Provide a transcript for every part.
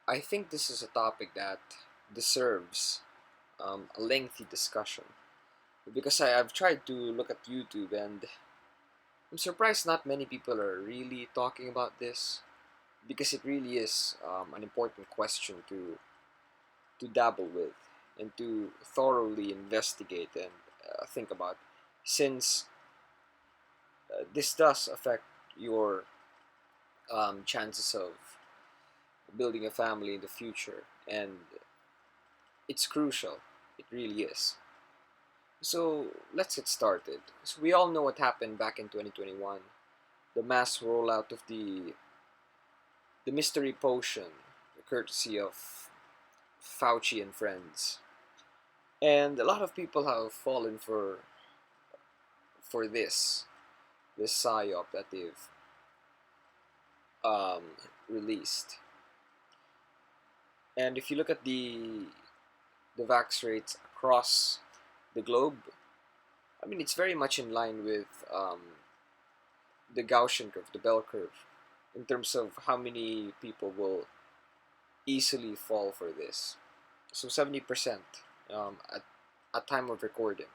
I think this is a topic that deserves a lengthy discussion because I've tried to look at YouTube and I'm surprised not many people are really talking about this because it really is an important question to dabble with and to thoroughly investigate and think about since this does affect your chances of building a family in the future and it's crucial. It really is. So let's get started. So we all know what happened back in 2021, the mass rollout of the mystery potion, courtesy of Fauci and friends. And a lot of people have fallen for this psyop that they've um, released. And if you look at the vax rates across the globe, I mean it's very much in line with the Gaussian curve, the bell curve, in terms of how many people will easily fall for this. So 70% at time of recording.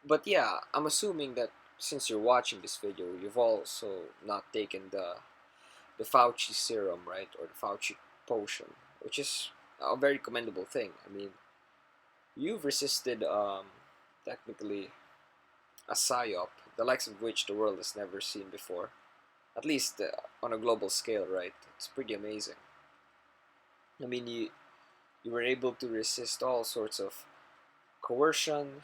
But yeah, I'm assuming that since you're watching this video, you've also not taken the Fauci serum, right, or the Fauci potion, which is a very commendable thing. I mean, you've resisted technically a psyop, the likes of which the world has never seen before, at least on a global scale, right? It's pretty amazing. I mean, you were able to resist all sorts of coercion,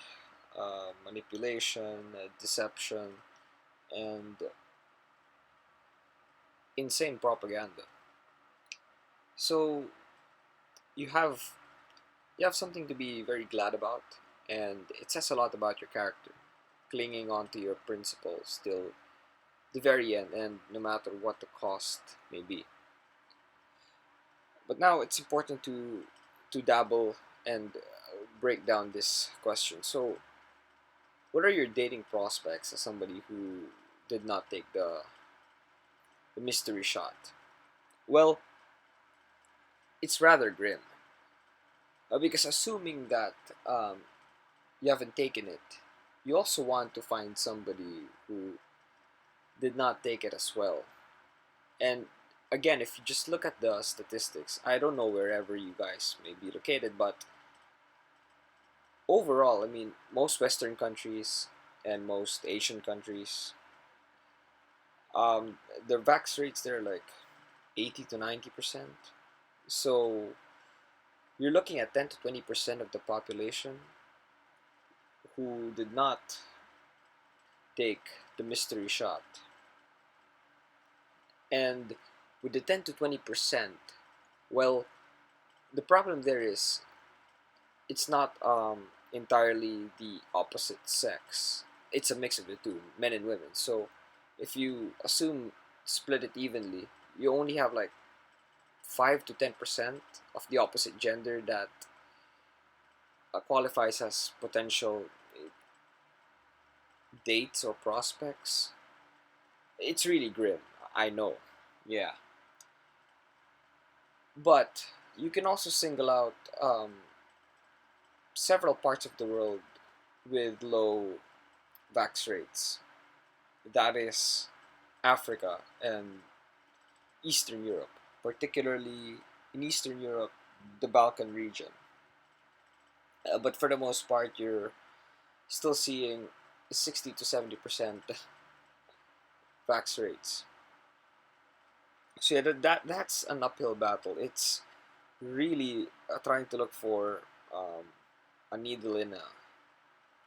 manipulation, deception, and insane propaganda. So you have you have something to be very glad about, and it says a lot about your character, clinging on to your principles till the very end, and no matter what the cost may be. But now it's important to dabble and break down this question. So, what are your dating prospects as somebody who did not take the mystery shot? Well, it's rather grim. Because assuming that you haven't taken it, you also want to find somebody who did not take it as well. And again, if you just look at the statistics, I don't know wherever you guys may be located, but overall, I mean, most Western countries and most Asian countries, um, the vax rates there are like 80 to 90%. So you're looking at 10 to 20% of the population who did not take the mystery shot. And with the 10 to 20%, well, the problem there is it's not entirely the opposite sex. It's a mix of the two, men and women. So if you assume split it evenly, you only have like 5 to 10% of the opposite gender that qualifies as potential dates or prospects. It's really grim, I know. Yeah. But you can also single out several parts of the world with low vax rates. That is Africa and Eastern Europe, particularly in Eastern Europe, the Balkan region. But for the most part, you're still seeing 60 to 70% vax rates. So yeah, that's an uphill battle. It's really trying to look for um, a needle in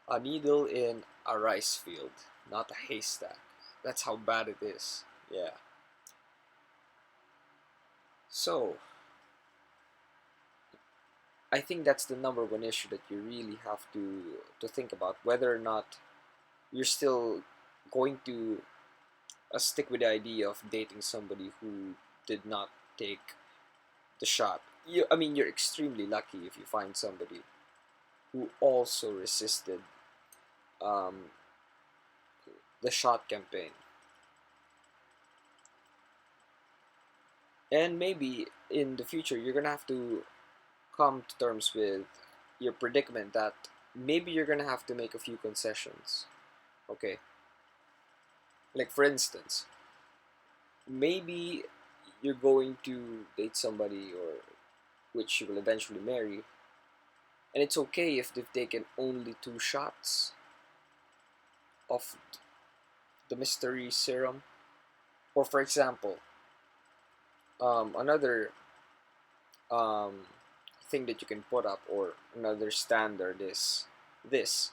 a needle in a rice field, not a haystack. That's how bad it is. Yeah. So I think that's the number one issue that you really have to think about whether or not you're still going to stick with the idea of dating somebody who did not take the shot. I mean, you're extremely lucky if you find somebody who also resisted um, the shot campaign. And maybe in the future, you're gonna have to come to terms with your predicament that maybe you're gonna have to make a few concessions. Okay, like for instance, maybe you're going to date somebody or which you will eventually marry, and it's okay if they've taken only 2 shots of the mystery serum. Or for example, another um, thing that you can put up, or another standard is this: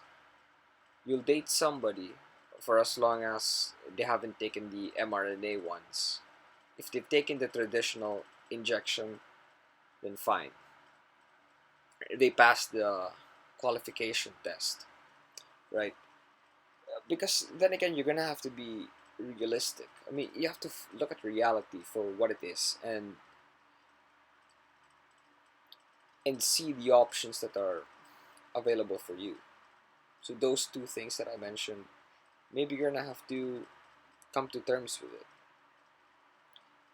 you'll date somebody for as long as they haven't taken the mRNA ones. If they've taken the traditional injection, then fine. They pass the qualification test, right? Because then again, you're gonna have to be realistic. I mean, you have to look at reality for what it is, and see the options that are available for you. So those two things that I mentioned, maybe you're gonna have to come to terms with it,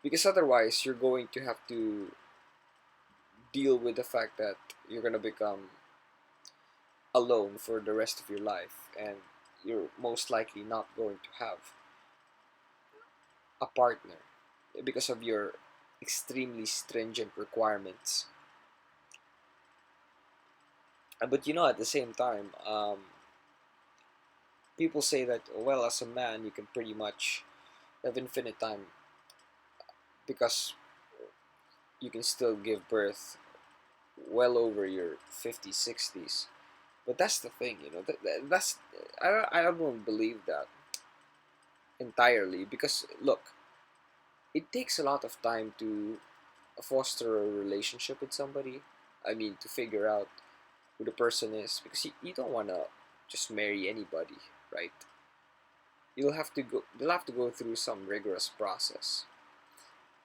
because otherwise you're going to have to deal with the fact that you're gonna become alone for the rest of your life, and you're most likely not going to have a partner because of your extremely stringent requirements. But at the same time, people say that, well, as a man, you can pretty much have infinite time because you can still give birth well over your 50s, 60s. But that's the thing, that's I don't believe that entirely, because look, it takes a lot of time to foster a relationship with somebody. I mean, to figure out who the person is, because you don't want to just marry anybody, right? You'll have to go through some rigorous process.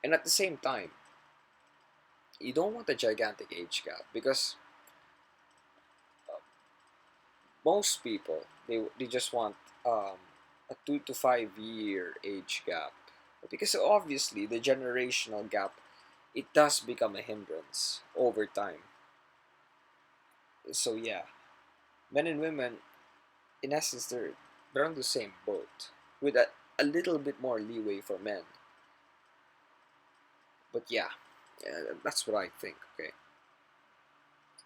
And at the same time, you don't want a gigantic age gap, because most people, they just want a 2 to 5 year age gap, because obviously the generational gap, it does become a hindrance over time. So yeah, men and women, in essence, they're on the same boat, with a little bit more leeway for men. But yeah, that's what I think. Okay,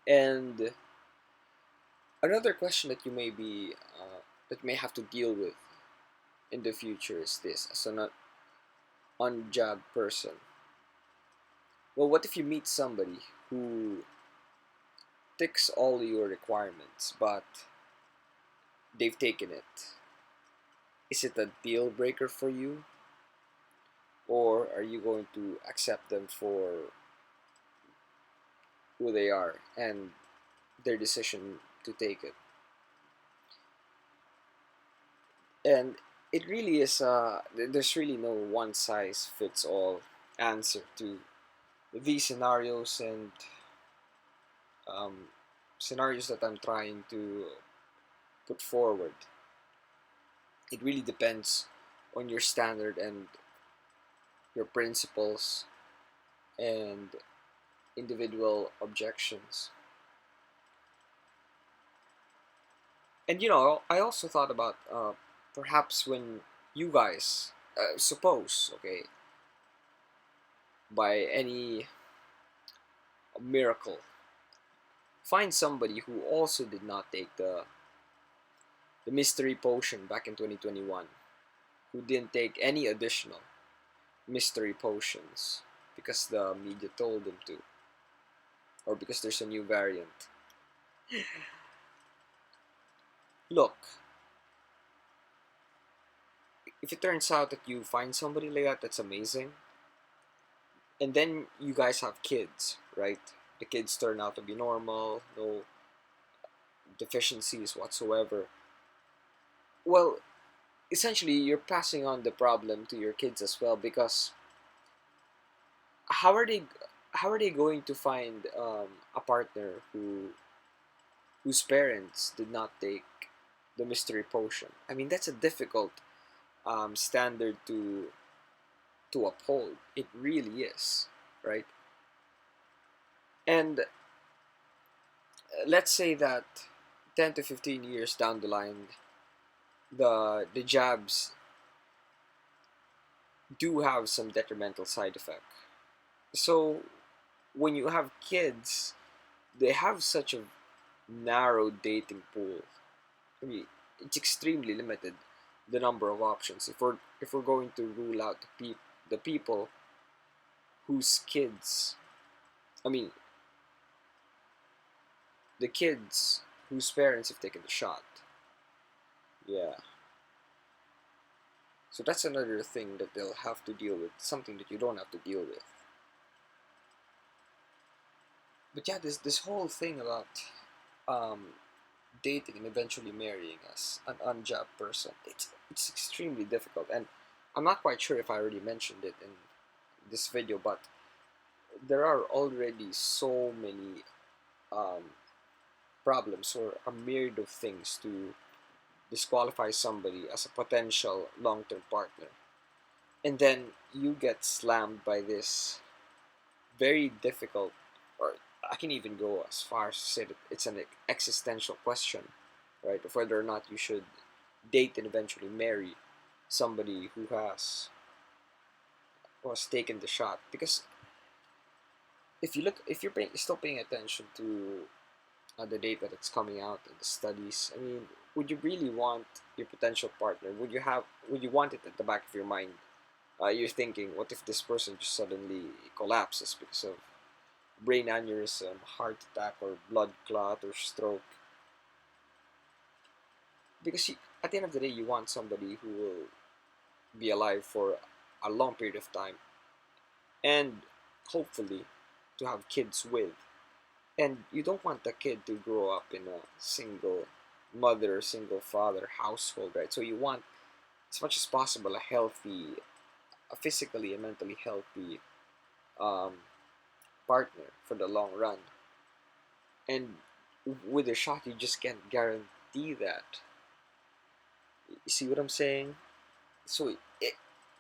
and another question that that you may have to deal with in the future is this: as an unjabbed person, well, what if you meet somebody who ticks all your requirements, but they've taken it? Is it a deal breaker for you, or are you going to accept them for who they are and their decision to take it? And it really is, there's really no one size fits all answer to these scenarios, and um, scenarios that I'm trying to put forward. It really depends on your standard and your principles and individual objections. And I also thought about, perhaps when you guys, suppose, okay, by any miracle, find somebody who also did not take the mystery potion back in 2021, who didn't take any additional mystery potions because the media told them to, or because there's a new variant. Look, if it turns out that you find somebody like that, that's amazing. And then you guys have kids, right? The kids turn out to be normal, no deficiencies whatsoever. Well, essentially, you're passing on the problem to your kids as well, because how are they how are they going to find a partner whose parents did not take the mystery potion? I mean, that's a difficult standard to to uphold. It really is, right? And let's say that 10 to 15 years down the line, the jabs do have some detrimental side effect. So when you have kids, they have such a narrow dating pool. I mean, it's extremely limited, the number of options. If we're going to rule out the people whose kids, I mean, the kids whose parents have taken the shot. Yeah. So that's another thing that they'll have to deal with, something that you don't have to deal with. But yeah, this whole thing about um, dating and eventually marrying as an unjabbed person, it's extremely difficult, and I'm not quite sure if I already mentioned it in this video, but there are already so many um, problems or a myriad of things to disqualify somebody as a potential long-term partner, and then you get slammed by this very difficult, or I can even go as far as to say that it's an existential question, right, of whether or not you should date and eventually marry somebody who has taken the shot. Because if you're still paying attention to the data that's coming out and the studies, I mean, would you really want your potential partner? Would you want it at the back of your mind? You're thinking, what if this person just suddenly collapses because of brain aneurysm, heart attack, or blood clot, or stroke? Because at the end of the day, you want somebody who will be alive for a long period of time, and hopefully to have kids with. And you don't want the kid to grow up in a single mother, single father household, right? So you want, as much as possible, a physically and mentally healthy um, partner for the long run. And with a shot, you just can't guarantee that. You see what I'm saying? So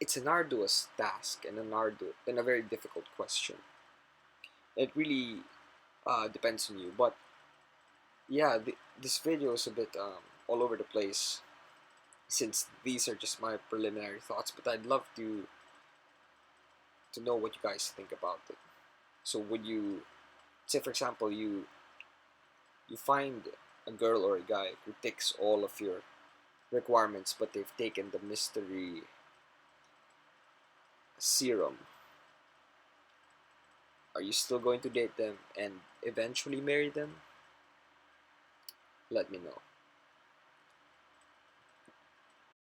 it's an arduous task and a very difficult question. It really depends on you. But yeah, this video is a bit all over the place, since these are just my preliminary thoughts. But I'd love to know what you guys think about it. So would you, say for example, you find a girl or a guy who ticks all of your requirements, but they've taken the mystery serum, are you still going to date them and eventually marry them? Let me know.